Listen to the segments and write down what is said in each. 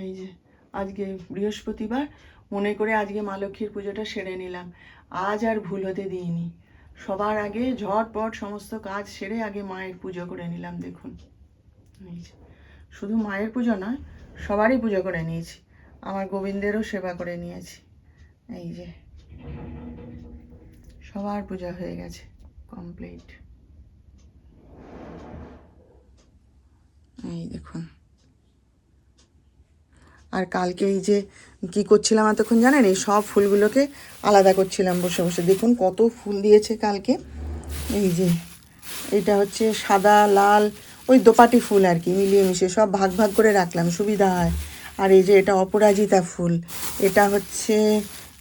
এই যে আজকে বৃহস্পতিবার, মনে করে আজকে মা লক্ষ্মীর পুজোটা সেরে নিলাম। আজ আর ভুল হতে দিইনি, সবার আগে ঝটপট সমস্ত কাজ সেরে আগে মায়ের পুজো করে নিলাম। দেখুন, এই যে শুধু মায়ের পুজো নয়, সবারই পুজো করে নিয়েছি, আমার গোবিন্দেরও সেবা করে নিয়েছি। এই যে সবার পূজা হয়ে গেছে, কমপ্লিট। এই দেখুন, আর কালকে এই যে কী করছিলাম এতক্ষণ জানেন, এই সব ফুলগুলোকে আলাদা করছিলাম বসে বসে। দেখুন কত ফুল দিয়েছে কালকে। এই যে এটা হচ্ছে সাদা লাল ওই দোপাটি ফুল আর কি, মিলিয়ে মিশিয়ে সব ভাগ ভাগ করে রাখলাম, সুবিধা হয়। আর এই যে এটা অপরাজিতা ফুল, এটা হচ্ছে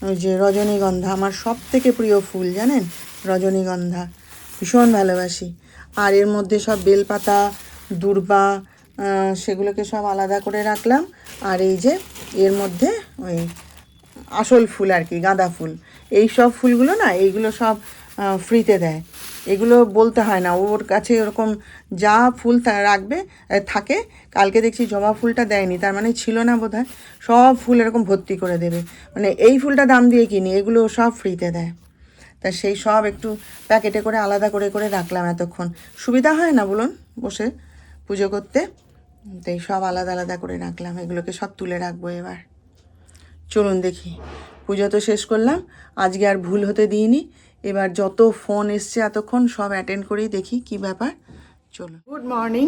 ওই যে রজনীগন্ধা, আমার সব থেকে প্রিয় ফুল জানেন, রজনীগন্ধা ভীষণ ভালোবাসি। আর এর মধ্যে সব বেলপাতা, দূর্বা, সেগুলোকে সব আলাদা করে রাখলাম। আর এই যে এর মধ্যে ওই আসল ফুল আর কি, গাঁদা ফুল। এই সব ফুলগুলো না, এইগুলো সব ফ্রিতে দেয়, এগুলো বলতে হয় না, ওর কাছে ওরকম যা ফুল রাখবে থাকে। কালকে দেখছি জবা ফুলটা দেয়নি, তার মানে ছিল না বোধহয়, সব ফুল এরকম ভর্তি করে দেবে। মানে এই ফুলটা দাম দিয়ে কিনি, এগুলো সব ফ্রিতে দেয়। তা সেই সব একটু প্যাকেটে করে আলাদা করে করে রাখলাম এতক্ষণ, সুবিধা হয় না বলুন বসে পুজো করতে, তাই সব আলাদা আলাদা করে রাখলাম। এগুলোকে সব তুলে রাখবো এবার। চলুন দেখি, পুজো তো শেষ করলাম, আজকে আর ভুল হতে দিইনি। এবার যত ফোন এসছে এতক্ষণ সব অ্যাটেন্ড করেই দেখি কি ব্যাপার। চলুন, গুড মর্নিং,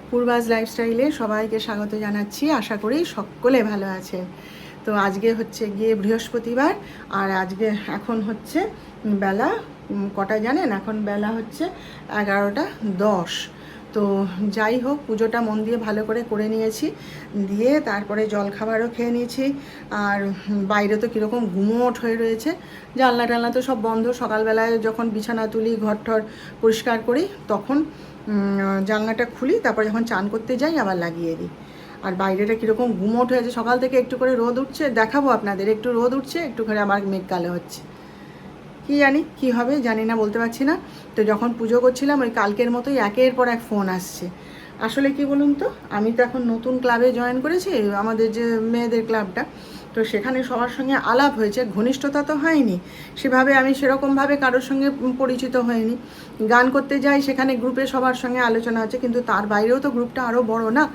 পূর্বাজ লাইফস্টাইলে সবাইকে স্বাগত জানাচ্ছি। আশা করি সকলে ভালো আছেন। তো আজকে হচ্ছে গিয়ে বৃহস্পতিবার, আর আজকে এখন হচ্ছে বেলা কটা জানেন, এখন বেলা হচ্ছে 11:10। তো যাই হোক, পুজোটা মন দিয়ে ভালো করে করে নিয়েছি, দিয়ে তারপরে জলখাবারও খেয়ে নিয়েছি। আর বাইরে তো কীরকম গুমোট হয়ে রয়েছে, জানলা টালনা তো সব বন্ধ। সকালবেলায় যখন বিছানা তুলি, ঘর ঠর পরিষ্কার করি, তখন জানলাটা খুলি, তারপরে যখন চান করতে যাই আবার লাগিয়ে দিই। আর বাইরেটা কীরকম গুমোট হয়েছে, সকাল থেকে একটু করে রোদ উঠছে, দেখাবো আপনাদের, একটু রোদ উঠছে, একটু করে আবার মেঘ কালো হচ্ছে। কী জানি কী হবে, জানি না, বলতে পারছি না। তো যখন পুজো করছিলাম, ওই কালকের মতোই একের পর এক ফোন আসছে। আসলে কি বলুন তো, আমি তো এখন নতুন ক্লাবে জয়েন করেছি, আমাদের যে মেয়েদের ক্লাবটা, তো সেখানে সবার সঙ্গে আলাপ হয়েছে, ঘনিষ্ঠতা তো হয়নি সেভাবে, আমি সেরকমভাবে কারোর সঙ্গে পরিচিত হয়নি। গান করতে যাই, সেখানে গ্রুপে সবার সঙ্গে আলোচনা হচ্ছে, কিন্তু তার বাইরেও তো গ্রুপটা আরও বড় না।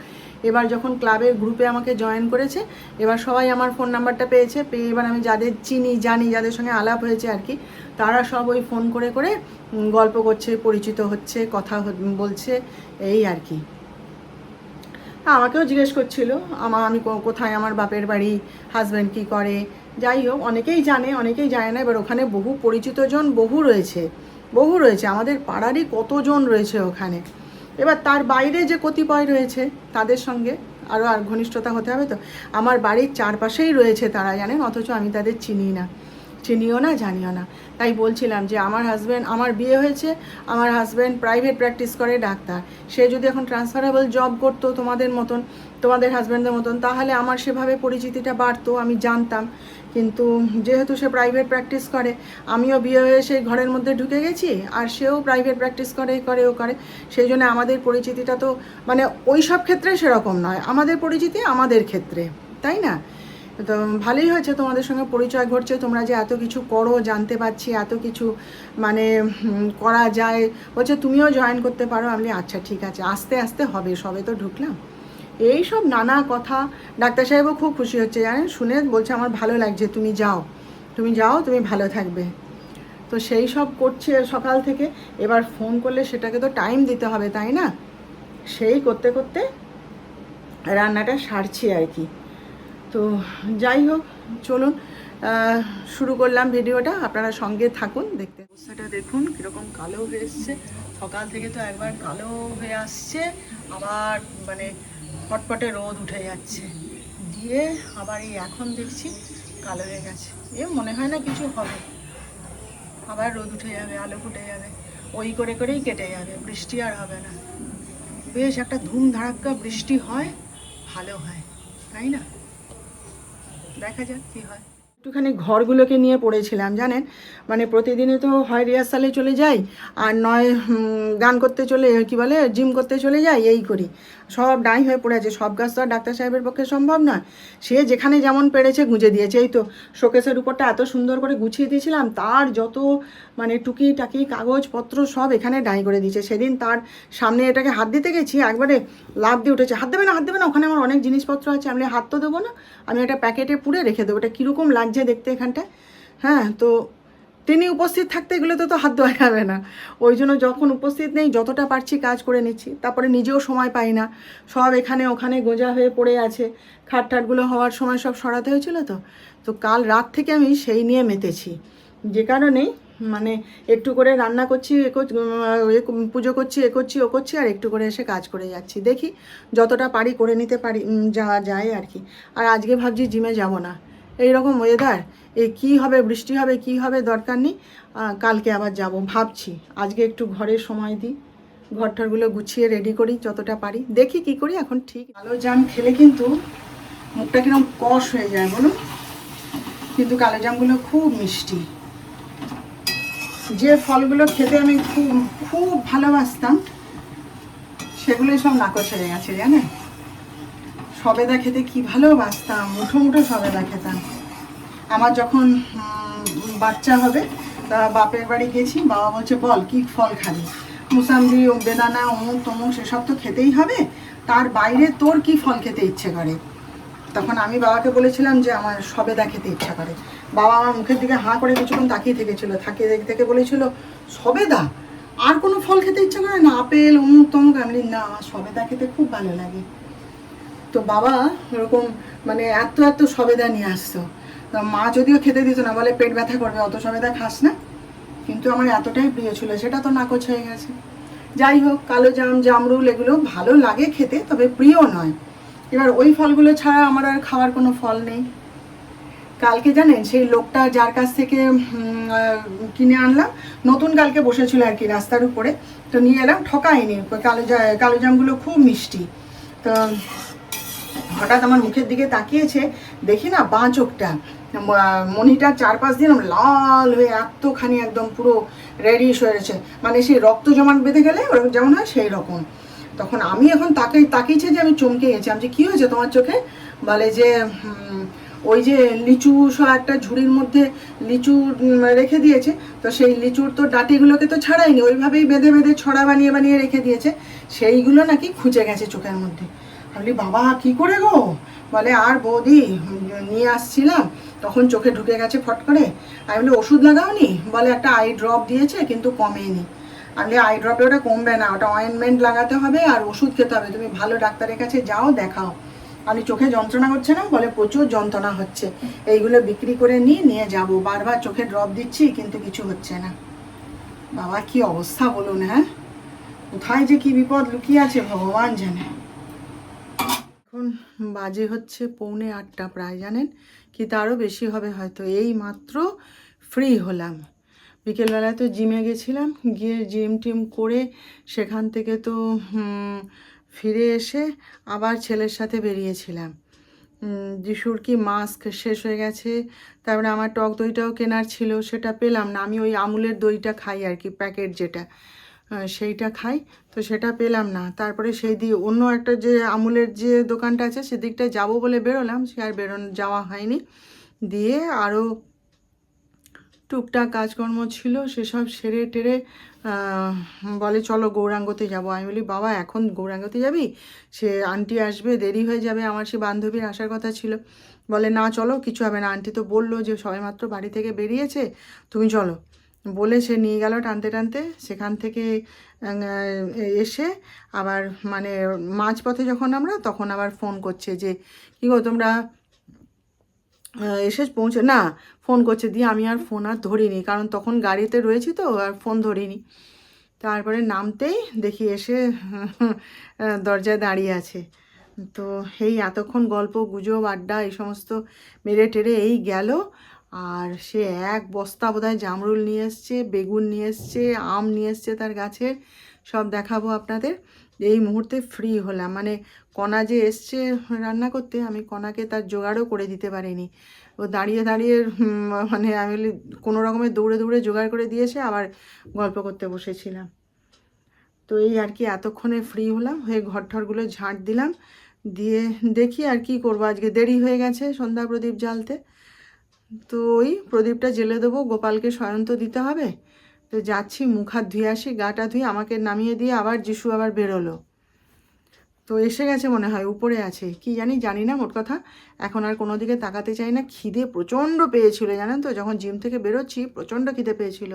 এবার যখন ক্লাবের গ্রুপে আমাকে জয়েন করেছে, এবার সবাই আমার ফোন নাম্বারটা পেয়েছে, পেয়ে এবার আমি যাদের চিনি জানি, যাদের সঙ্গে আলাপ হয়েছে আর কি, তারা সব ওই ফোন করে করে গল্প করছে, পরিচিত হচ্ছে, কথা বলছে, এই আর কি। আমাকেও জিজ্ঞেস করছিল আমি কোথায়, আমার বাপের বাড়ি, হাজব্যান্ড কী করে। যাই হোক, অনেকেই জানে, অনেকেই জানে না। এবার ওখানে বহু পরিচিতজন বহু রয়েছে, আমাদের পাড়ারই কতজন রয়েছে ওখানে। এবার তার বাইরে যে কতিপয় রয়েছে, তাদের সঙ্গে আরও আর ঘনিষ্ঠতা হতে হবে। তো আমার বাড়ির চারপাশেই রয়েছে তারা, জানেন, অথচ আমি তাদের চিনিও না, জানিও না। তাই বলছিলাম যে আমার হাজব্যান্ড, আমার বিয়ে হয়েছে, আমার হাজব্যান্ড প্রাইভেট প্র্যাকটিস করে, ডাক্তার। সে যদি এখন ট্রান্সফারেবল জব করতো তোমাদের মতন, তোমাদের হাজব্যান্ডের মতন, তাহলে আমার সেভাবে পরিচিতিটা বাড়তো, আমি জানতাম। কিন্তু যেহেতু সে প্রাইভেট প্র্যাকটিস করে, আমিও বিয়ে হয়ে সেই ঘরের মধ্যে ঢুকে গেছি, আর সেও প্রাইভেট প্র্যাকটিস করে, সেই জন্য আমাদের পরিচিতিটা তো মানে ওই সব ক্ষেত্রে সেরকম নয়, আমাদের পরিচিতি আমাদের ক্ষেত্রে, তাই না? তো ভালোই হয়েছে তোমাদের সঙ্গে পরিচয় ঘটছে, তোমরা যে এত কিছু করো জানতে পারছি, এত কিছু মানে করা যায়, বলছে তুমিও জয়েন করতে পারো। আমি আচ্ছা ঠিক আছে, আস্তে আস্তে হবে, সবে তো ঢুকলাম। এই সব নানা কথা। ডাক্তার সাহেবও খুব খুশি হচ্ছে জানেন, শুনে বলছে আমার ভালো লাগছে, তুমি যাও, তুমি ভালো থাকবে। তো সেই সব করছে সকাল থেকে। এবার ফোন করলে সেটাকে তো টাইম দিতে হবে, তাই না? সেই করতে করতে রান্নাটা সারছি আর কি। তো যাই হোক, চলুন শুরু করলাম ভিডিওটা, আপনারা সঙ্গে থাকুন দেখতে। অবস্থাটা দেখুন কীরকম কালো হয়ে এসছে, সকাল থেকে তো একবার কালো হয়ে আসছে, আবার মানে ফটফটে রোদ উঠে যাচ্ছে, দিয়ে আবার এই এখন দেখছি কালো হয়ে গেছে। মনে হয় না কিছু হবে, আবার রোদ উঠে যাবে, আলো ফুটে যাবে, ওই করে করেই কেটে যাবে, বৃষ্টি আর হবে না। বেশ একটা ধুম ধাড়াক্কা বৃষ্টি হয়, ভালো হয়, তাই না? দেখা যাক কী হয়। একটুখানি ঘরগুলোকে নিয়ে পড়েছিলাম জানেন, মানে প্রতিদিনই তো হয় রিহার্সালে চলে যাই, আর নয় গান করতে চলে, কি বলে, জিম করতে চলে যাই, এই করি। সব ডাই হয়ে পড়ে আছে, সব গাছ তো আর ডাক্তার সাহেবের পক্ষে সম্ভব নয়। সে যেখানে যেমন পেরেছে গুঁজে দিয়েছে। এই তো শোকেসের উপরটা এত সুন্দর করে গুছিয়ে দিয়েছিলাম, তার যত মানে টুকি টাকি কাগজপত্র সব এখানে ডাই করে দিয়েছে। সেদিন তার সামনে এটাকে হাত দিতে গেছি, একবারে লাফ দিয়ে উঠেছে, হাত দেবে না, হাত দেবে না, ওখানে আমার অনেক জিনিসপত্র আছে। আমি হাত তো দেবো না, আমি একটা প্যাকেটে পুড়ে রেখে দেবো। এটা কীরকম লাগছে দেখতে এখানটায়। হ্যাঁ, তো তিনি উপস্থিত থাকতে এগুলোতে তো হাত দেওয়া যাবে না। ওই জন্য যখন উপস্থিত নেই যতটা পারছি কাজ করে নিচ্ছি, তারপরে নিজেও সময় পাই না, সব এখানে ওখানে গোঁজা হয়ে পড়ে আছে। খাটটাটগুলো হওয়ার সময় সব সরাতে হয়েছিল। তো তো কাল রাত থেকে আমি সেই নিয়ে মেতেছি, যে কারণেই মানে একটু করে রান্না করছি, পুজো করছি, এ করছি ও করছি, আর একটু করে এসে কাজ করে যাচ্ছি। দেখি যতটা পারি করে নিতে পারি, যাওয়া যায় আর কি। আর আজকে ভাবছি জিমে যাব না, এই রকম ওয়েদার, এই কী হবে, বৃষ্টি হবে কী হবে দরকার নেই। কালকে আবার যাব ভাবছি। আজকে একটু ঘরে সময় দিই, ঘরটারগুলো গুছিয়ে রেডি করি যতটা পারি, দেখি কি করি। এখন ঠিক কালো জাম খেলে কিন্তু মুখটা কিরকম কষ হয়ে যায় বলুন, কিন্তু কালো জামগুলো খুব মিষ্টি। যে ফলগুলো খেতে আমি খুব খুব ভালোবাসতাম সেগুলোই সব নাকচ হয়ে গেছে জানেন। সবেদা খেতে কি ভালোবাসতাম, মুঠো মুঠো সবেদা খেতাম। আমার যখন বাচ্চা হবে, তা বাপের বাড়ি গেছি, বাবা বলছে বল কী ফল খাবি, মুসাম্বি বেদানা অমুক তমুক সেসব তো খেতেই হবে, তার বাইরে তোর কি ফল খেতে ইচ্ছে করে। তখন আমি বাবাকে বলেছিলাম যে আমার সবেদা খেতে ইচ্ছা করে। বাবা আমার মুখের দিকে হাঁ করে কিছুক্ষণ তাকিয়ে থেকেছিল, তাকিয়ে থেকে বলেছিল সবেদা, আর কোনো ফল খেতে ইচ্ছা করে না, আপেল অমুক তমুক। আমি না, আমার সবেদা খেতে খুব ভালো লাগে। তো বাবা ওরকম মানে এত এত সবেদা নিয়ে আসতো। মা যদিও খেতে দিত না, বলে পেট ব্যথা করবে, অত সবেদা খাস না। কিন্তু আমার এতটাই প্রিয় ছিল, সেটা তো নাকচ হয়ে গেছে। যাই হোক, কালো জাম, জামরুল এগুলো ভালো লাগে খেতে, তবে প্রিয় নয়। এবার ওই ফলগুলো ছাড়া আমার আর খাওয়ার কোনো ফল নেই। কালকে জানেন সেই লোকটা যার কাছ থেকে কিনে আনলাম, নতুন কালকে বসেছিল আর কি রাস্তার উপরে, তো নিয়ে এলাম, ঠকাইনি। কালো জামগুলো খুব মিষ্টি। তো হঠাৎ আমার মুখের দিকে তাকিয়েছে, দেখি না বাঁ চোখটা মনিটার 4-5 দিন লাল হয়ে এতখানি একদম পুরো রেডিশ হয়েছে, মানে সেই রক্ত জমাট বেঁধে গেলে ওরকম যেমন হয় সেই রকম। তখন আমি এখন তাকিয়েছে যে আমি চমকে গেছি। আমি যে কী হয়েছে তোমার চোখে, বলে যে ওই যে লিচু সব একটা ঝুড়ির মধ্যে লিচু রেখে দিয়েছে, তো সেই লিচুর তো ডাঁটিগুলোকে তো ছাড়াইনি, ওইভাবেই বেঁধে বেঁধে ছড়া বানিয়ে বানিয়ে রেখে দিয়েছে, সেইগুলো নাকি খুঁজে গেছে চোখের মধ্যে। বলি বাবা কী করে গো, বলে আর বৌদি নিয়ে আসছিলাম তখন চোখে ঢুকে গেছে ফট করে। আমি বলি ওষুধ লাগাওনি, বলে একটা আই ড্রপ দিয়েছে কিন্তু কমেনি। আমি আই ড্রপে ওটা কমবে না, ওটা অয়েনমেন্ট লাগাতে হবে আর ওষুধ খেতে হবে, তুমি ভালো ডাক্তারের কাছে যাও দেখাও। আমি চোখে যন্ত্রণা হচ্ছে না, বলে প্রচুর যন্ত্রণা হচ্ছে, এইগুলো বিক্রি করে নিয়ে যাব, বারবার চোখে ড্রপ দিচ্ছি কিন্তু কিছু হচ্ছে না। বাবা কি অবস্থা বলুন, হ্যাঁ, কোথায় যে কি বিপদ লুকিয়ে আছে ভগবান জানে। এখন বাজে হচ্ছে 7:45 প্রায়, জানেন কি তারও বেশি হবে হয়তো। এই মাত্র ফ্রি হলাম। বিকেলবেলায় তো জিমে গেছিলাম, গিয়ে জিম টিম করে সেখান থেকে তো ফিরে এসে আবার ছেলের সাথে বেরিয়েছিলাম। যিশুর কি মাস্ক শেষ হয়ে গেছে, তারপরে আমার টক দইটাও কেনার ছিল, সেটা পেলাম না। আমি ওই আমুলের দইটা খাই আর কি, প্যাকেট যেটা, সেইটা খাই, তো সেটা পেলাম না। তারপরে সেই দিয়ে অন্য একটা যে আমুলের যে দোকানটা আছে সেদিকটায় যাবো বলে বেরোলাম, সে আর যাওয়া হয়নি। দিয়ে আরও টুকটাক কাজকর্ম ছিল, সেসব সেরে টেরে বলে চলো গৌরাঙ্গতে যাব। আমি বলি বাবা এখন গৌরাঙ্গতে যাবি, সে আন্টি আসবে, দেরি হয়ে যাবে, আমার সে বান্ধবীর আসার কথা ছিল। বলে না চলো, কিছু হবে না, আন্টি তো বললো যে সবেমাত্র বাড়ি থেকে বেরিয়েছে, তুমি চলো। বলে সে নিয়ে গেল টানতে টানতে। সেখান থেকে এসে আবার মানে মাঝপথে যখন আমরা, তখন আবার ফোন করছে যে কী গো তোমরা এসে পৌঁছে না, ফোন করছে। দিয়ে আমি আর ফোন আর ধরিনি, কারণ তখন গাড়িতে রয়েছি তো, আর ফোন ধরিনি। তারপরে নামতেই দেখি এসে দরজায় দাঁড়িয়ে আছে। তো এই এতক্ষণ গল্প গুজব আড্ডা এই সমস্ত মেরে টেরে এই গেল। আর সে এক বস্তা বোধহয় জামরুল নিয়ে এসছে, বেগুন নিয়ে এসছে, আম নিয়ে এসছে তার গাছের, সব দেখাবো আপনাদের। এই মুহূর্তে ফ্রি হলাম, মানে কণা যে এসছে রান্না করতে, আমি কণাকে তার জোগাড়ও করে দিতে পারিনি। ও দাঁড়িয়ে দাঁড়িয়ে মানে আমি কোনো রকমের দৌড়ে দৌড়ে জোগাড় করে দিয়েছে, আবার গল্প করতে বসেছিলাম। তো এই আর কি এতক্ষণে ফ্রি হলাম, হয়ে ঘর ঠরগুলো ঝাঁট দিলাম, দিয়ে দেখি আর কি করবো, আজকে দেরি হয়ে গেছে সন্ধ্যা প্রদীপ জ্বালতে। তো ওই প্রদীপটা জ্বেলে দেবো, গোপালকে শয়ন তো দিতে হবে। তো যাচ্ছি, মুখ হাত ধুয়ে আসি, গাটা ধুয়ে আমাকে নামিয়ে দিয়ে আবার যিশু আবার বেরোলো। তো এসে গেছে মনে হয়, উপরে আছে কি জানি না। মোট কথা এখন আর কোনো দিকে তাকাতে চাই না। খিদে প্রচণ্ড পেয়েছিল জানেন তো, যখন জিম থেকে বেরোচ্ছি প্রচণ্ড খিদে পেয়েছিল।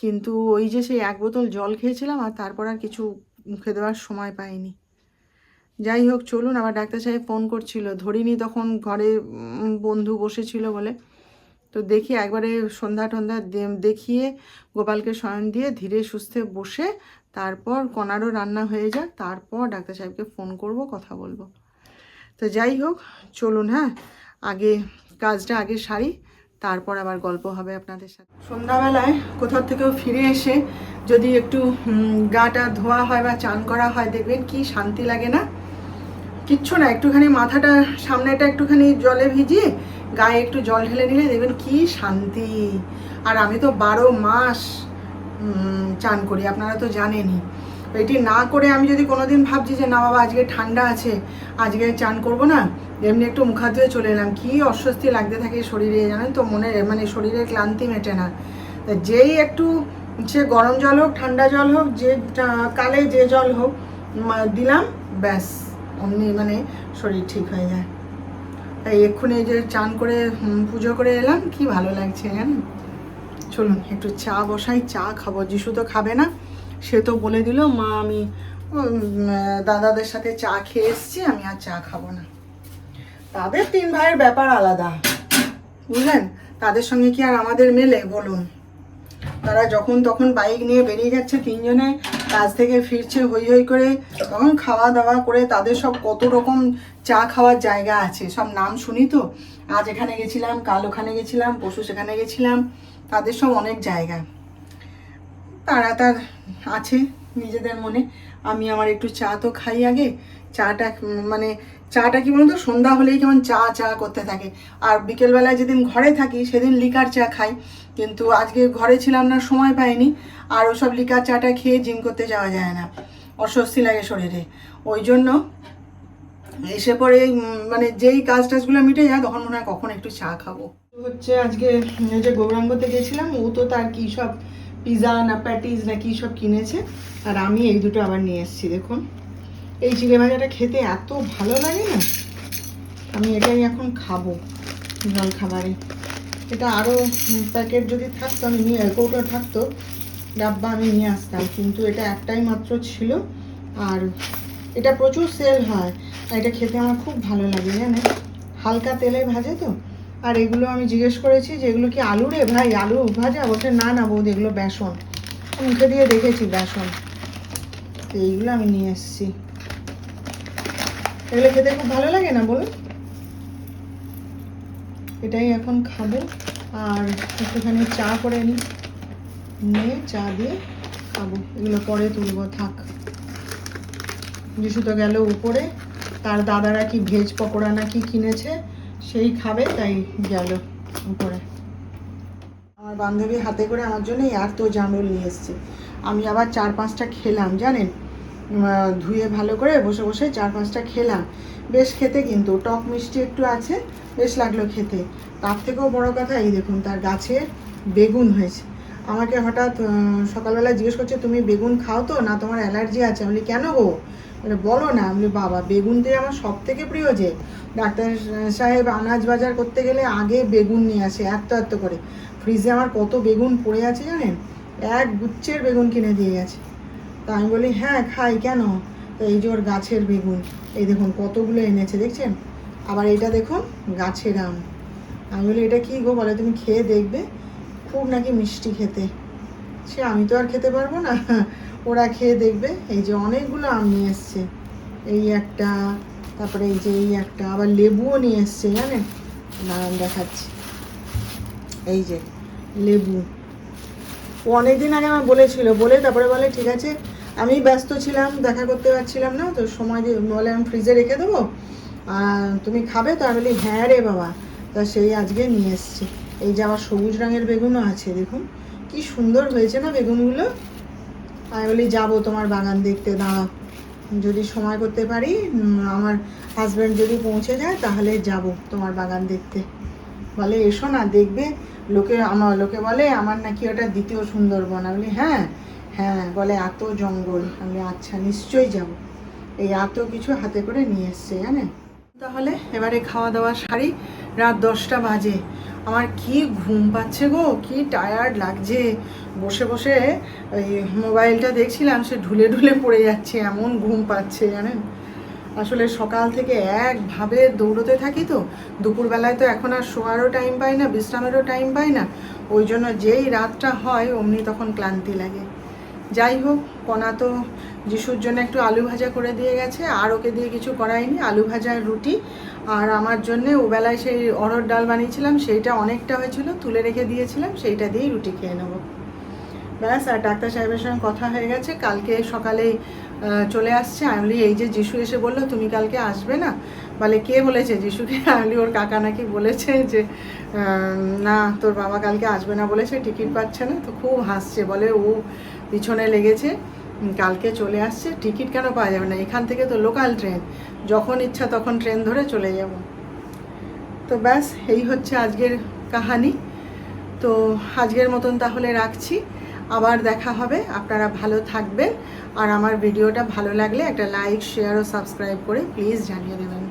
কিন্তু ওই যে সেই 1 বোতল জল খেয়েছিলাম, আর তারপর আর কিছু মুখে দেওয়ার সময় পাইনি। যাই হোক চলুন, আবার ডাক্তার সাহেব ফোন করছিল, ধরিনি তখন, ঘরে বন্ধু বসেছিল বলে। তো দেখি একবারে সন্ধ্যা টন্ধা দেখিয়ে গোপালকে শয়ন দিয়ে ধীরে সুস্থে বসে তারপর কনারও রান্না হয়ে যাক, তারপর ডাক্তার সাহেবকে ফোন করব, কথা বলবো। তো যাই হোক চলুন, হ্যাঁ আগে কাজটা আগে সারি, তারপর আবার গল্প হবে আপনাদের সাথে। সন্ধ্যাবেলায় কোথাও থেকেও ফিরে এসে যদি একটু গাটা ধোয়া হয় বা চান করা হয়, দেখবেন কি শান্তি লাগে না। কিচ্ছু না, একটুখানি মাথাটা সামনেটা একটুখানি জলে ভিজিয়ে গায়ে একটু জল ঢেলে নিলে দেখবেন কি শান্তি। আর আমি তো 12 মাস চান করি, আপনারা তো জানেনই। এটি না করে আমি যদি কোনোদিন ভাবছি যে না বাবা আজকে ঠান্ডা আছে, আজকে চান করব না, এমনি একটু মুখ হাত ধুয়ে চলে এলাম, কি অস্বস্তি লাগতে থাকে শরীরে জানেন তো, মানে শরীরের ক্লান্তি মেটে না। যেই একটু সে গরম জল হোক ঠান্ডা জল হোক, যে কালে যে জল হোক দিলাম, ব্যাস অমনি মানে শরীর ঠিক হয়ে যায়। তাই এক্ষুনি যে চান করে পুজো করে এলাম, কি ভালো লাগছে জানেন। চলুন একটু চা বসাই, চা খাবো। যিশু তো খাবে না, সে তো বলে দিল মা আমি দাদাদের সাথে চা খেয়ে এসছি, আমি আর চা খাবো না। তাদের 3 ভাইয়ের ব্যাপার আলাদা, বুঝলেন, তাদের সঙ্গে কি আর আমাদের মেলে বলুন। তারা যখন তখন বাইক নিয়ে বেরিয়ে যাচ্ছে, 3 জনে কাজ থেকে ফিরছে হই হই করে, তখন খাওয়া দাওয়া করে তাদের সব কত রকম চা খাওয়ার জায়গা আছে, সব নাম শুনি তো। আজ এখানে গেছিলাম, কাল ওখানে গেছিলাম, পরশু সেখানে গেছিলাম, তাদের সব অনেক জায়গা। তারা তার আছে নিজেদের মনে, আমি আমার একটু চা তো খাই আগে। চাটা মানে চাটা কি বলুন তো, সন্ধ্যা হলেই কেমন চা চা করতে থাকে। আর বিকেলবেলায় যেদিন ঘরে থাকি সেদিন লিকার চা খাই, কিন্তু আজকে ঘরে ছিলাম না, সময় পাইনি। আর ওসব লিকার চাটা খেয়ে জিম করতে যাওয়া যায় না, অস্বস্তি লাগে শরীরে। ওই জন্য এসে পরে মানে যেই কাজ টাজগুলো মিটে যায় তখন মনে হয় কখন একটু চা খাবো। হচ্ছে আজকে এই যে গৌরাঙ্গতে গেছিলাম, ও তো তার কি সব পিৎজা না প্যাটিস না কি সব কিনেছে, আর আমি এই দুটো আবার নিয়ে এসেছি। দেখুন এই চিড়ে ভাজাটা খেতে এত ভালো লাগে না, আমি এটাই এখন খাবো জল খাবারে। এটা আরও প্যাকেট যদি থাকতো, আমি নিয়ে কৌটো থাকতো ডাব্বা আমি নিয়ে আসতাম, কিন্তু এটা একটাই মাত্র ছিল। আর এটা প্রচুর সেল হয়, আর এটা খেতে আমার খুব ভালো লাগে জানেন, হালকা তেলে ভাজে তো। আর এগুলো আমি জিজ্ঞেস করেছি যে এগুলো কি আলু রে ভাই, আলু ভাজা? বলছে না না বৌদি, এগুলো বেসন। মুখে দিয়ে দেখেছি বেসন, তো এইগুলো আমি নিয়ে এসেছি। এগুলো খেতে খুব ভালো লাগে না বলুন। এটাই এখন খাবো, আর একটুখানি চা করে নিয়ে চা দিয়ে খাবো। এগুলো পরে তুলবো, থাক। যিশু তো গেল উপরে, তার দাদারা কি ভেজ পকোড়া না কি কিনেছে সেই খাবে, তাই গেল উপরে। আমার বান্ধবী হাতে করে আমার জন্য এত জামরুল নিয়ে এসছে, আমি আবার 4-5টা খেলাম জানেন, ধুয়ে ভালো করে বসে বসে 4-5টা খেলাম। বেশ খেতে, কিন্তু টক মিষ্টি একটু আছে, বেশ লাগলো খেতে। তার থেকেও বড় কথা, এই দেখুন তার গাছে বেগুন হয়েছে। আমাকে হঠাৎ সকালবেলা জিজ্ঞেস করছে তুমি বেগুন খাও তো না, তোমার অ্যালার্জি আছে? আমি বলি কেন গো, বলো না। আমি বলি বাবা, বেগুন দিয়ে আমার সব থেকে প্রিয়। যে ডাক্তার সাহেব আনাজ বাজার করতে গেলে আগে বেগুন নিয়ে আসে এত করে। ফ্রিজে আমার কত বেগুন পড়ে আছে জানেন, 1 গুচ্ছের বেগুন কিনে দিয়ে গেছে। তা আমি বলি হ্যাঁ খাই, কেন? তো এই যে ওর গাছের বেগুন, এই দেখুন কতগুলো এনেছে দেখছেন। আবার এটা দেখুন গাছের আম। আমি বলি এটা কী গো? বলে তুমি খেয়ে দেখবে, খুব নাকি মিষ্টি খেতে। সে আমি তো আর খেতে পারবো না, ওরা খেয়ে দেখবে। এই যে অনেকগুলো আম নিয়ে এসছে, এই একটা, তারপরে এই যে এই একটা, আবার লেবুও নিয়ে এসছে জানেন, নাম দেখাচ্ছি, এই যে লেবু। ও অনেকদিন আগে আমার বলেছিল, বলে তারপরে বলে ঠিক আছে, আমি ব্যস্ত ছিলাম, দেখা করতে পারছিলাম না, তো সময় দিয়ে বলে আমি ফ্রিজে রেখে দেবো, তুমি খাবে তো? আমি বলি হ্যাঁ রে বাবা। তা সেই আজকে নিয়ে এসছে। এই যে আবার সবুজ রঙের বেগুনও আছে, দেখুন কি সুন্দর হয়েছে না বেগুনগুলো, আমি বলি যাবো তোমার বাগান দেখতে, দাঁড়াও যদি সময় করতে পারি, আমার হাজব্যান্ড যদি পৌঁছে যায় তাহলে যাব তোমার বাগান দেখতে। বলে এসো না, দেখবে লোকে বলে আমার নাকি ওটা দ্বিতীয় সুন্দরবন। আমি বলি হ্যাঁ হ্যাঁ, বলে এত জঙ্গল। আমি আচ্ছা নিশ্চয়ই যাব। এই এত কিছু হাতে করে নিয়ে এসছে জানেন। তাহলে এবারে খাওয়া দাওয়া সারি, রাত 10টা বাজে। আমার কি ঘুম পাচ্ছে গো, কি টায়ার্ড লাগছে। বসে বসে ওই মোবাইলটা দেখছিলাম, সে ঢুলে ঢুলে পড়ে যাচ্ছে, এমন ঘুম পাচ্ছে জানেন। আসলে সকাল থেকে একভাবে দৌড়তে থাকি তো, দুপুরবেলায় তো এখন আর শোয়ারও টাইম পাই না, বিশ্রামেরও টাইম পাই না। ওই জন্য যেই রাতটা হয় অমনি তখন ক্লান্তি লাগে। যাই হোক, কণা তো যিশুর জন্য একটু আলু ভাজা করে দিয়ে গেছে, আর ওকে দিয়ে কিছু করাইনি। আলু ভাজার রুটি, আর আমার জন্যে ওবেলায় সেই অড়হর ডাল বানিয়েছিলাম, সেইটা অনেকটা হয়েছিল, তুলে রেখে দিয়েছিলাম, সেইটা দিয়েই রুটি খেয়ে নেবো ব্যাস। আর ডাক্তার সাহেবের সঙ্গে কথা হয়ে গেছে, কালকে সকালেই চলে আসছে। আমি বলি এই যে যিশু এসে বললো তুমি কালকে আসবে না। বলে কে বলেছে যিশুকে? আমি বলি ওর কাকা নাকি বলেছে যে না তোর বাবা কালকে আসবে না বলেছে, টিকিট পাচ্ছে না। তো খুব হাসছে, বলে ও পিছনে লেগেছে, কালকে চলে আসছে। টিকিট কেন পাওয়া যাবে না? এখান থেকে তো লোকাল ট্রেন, যখন ইচ্ছা তখন ট্রেন ধরে চলে যাব। তো ব্যাস এই হচ্ছে আজকের কাহানি। তো আজকের মতন তাহলে রাখছি, আবার দেখা হবে। আপনারা ভালো থাকবেন, আর আমার ভিডিওটা ভালো লাগলে একটা লাইক, শেয়ার ও সাবস্ক্রাইব করে প্লিজ জানিয়ে দেবেন।